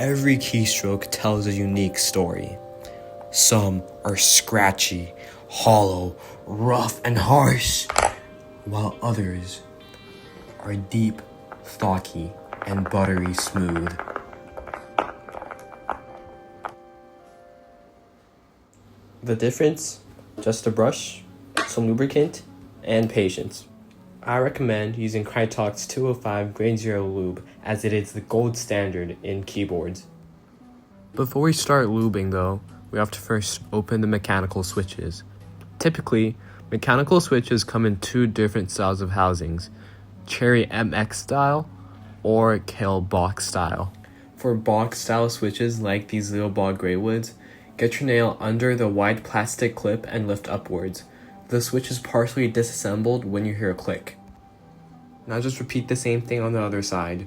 every keystroke tells a unique story. Some are scratchy, hollow, rough, and harsh, while others are deep, thocky, and buttery smooth. The difference? Just a brush, some lubricant, and patience. I recommend using Krytox 205 Grade 0 Lube as it is the gold standard in keyboards. Before we start lubing though, we have to first open the mechanical switches. Typically, mechanical switches come in two different styles of housings, Cherry MX style or Kale box style. For box style switches like these little ball gray woods, get your nail under the wide plastic clip and lift upwards. The switch is partially disassembled when you hear a click. Now just repeat the same thing on the other side.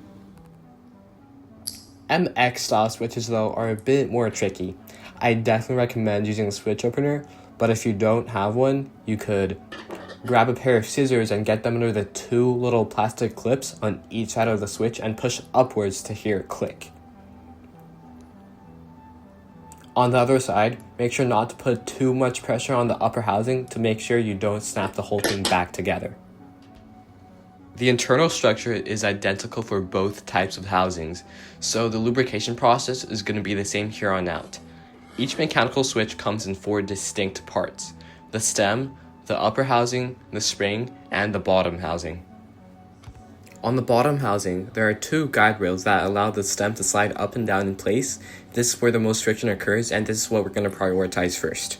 MX style switches though are a bit more tricky. I definitely recommend using a switch opener, but if you don't have one, you could grab a pair of scissors and get them under the two little plastic clips on each side of the switch and push upwards to hear a click. On the other side, make sure not to put too much pressure on the upper housing to make sure you don't snap the whole thing back together. The internal structure is identical for both types of housings, so the lubrication process is going to be the same here on out. Each mechanical switch comes in 4 distinct parts: the stem, the upper housing, the spring, and the bottom housing. On the bottom housing, there are 2 guide rails that allow the stem to slide up and down in place. This is where the most friction occurs, and this is what we're going to prioritize first.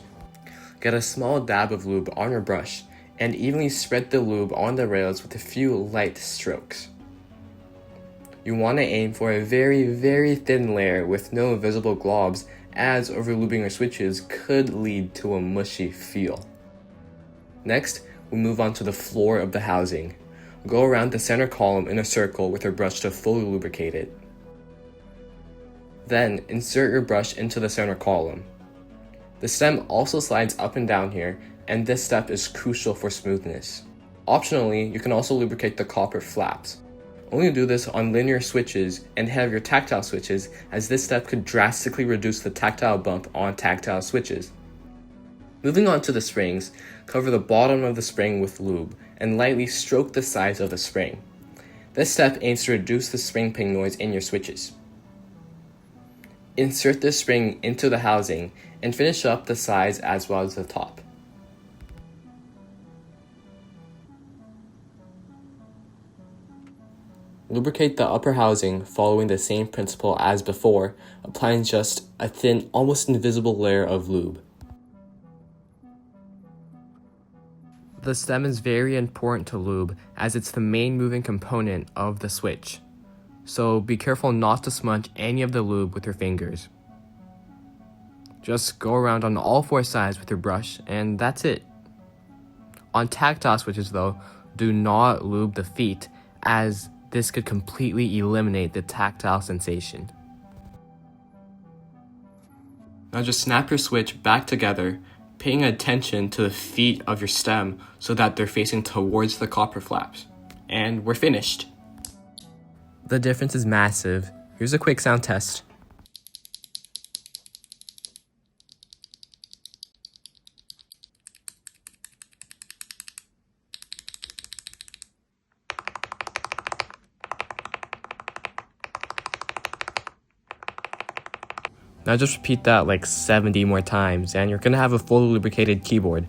Get a small dab of lube on your brush, and evenly spread the lube on the rails with a few light strokes. You want to aim for a very, very thin layer with no visible globs, as overlubing your switches could lead to a mushy feel. Next, we move on to the floor of the housing. Go around the center column in a circle with your brush to fully lubricate it. Then, insert your brush into the center column. The stem also slides up and down here, and this step is crucial for smoothness. Optionally, you can also lubricate the copper flaps. Only do this on linear switches and have your tactile switches, as this step could drastically reduce the tactile bump on tactile switches. Moving on to the springs, cover the bottom of the spring with lube and lightly stroke the sides of the spring. This step aims to reduce the spring ping noise in your switches. Insert the spring into the housing and finish up the sides as well as the top. Lubricate the upper housing following the same principle as before, applying just a thin, almost invisible layer of lube. The stem is very important to lube as it's the main moving component of the switch. So be careful not to smudge any of the lube with your fingers. Just go around on all 4 sides with your brush and that's it. On tactile switches though, do not lube the feet as this could completely eliminate the tactile sensation. Now just snap your switch back together, paying attention to the feet of your stem so that they're facing towards the copper flaps. And we're finished. The difference is massive. Here's a quick sound test. Now just repeat that like 70 more times and you're gonna have a fully lubricated keyboard.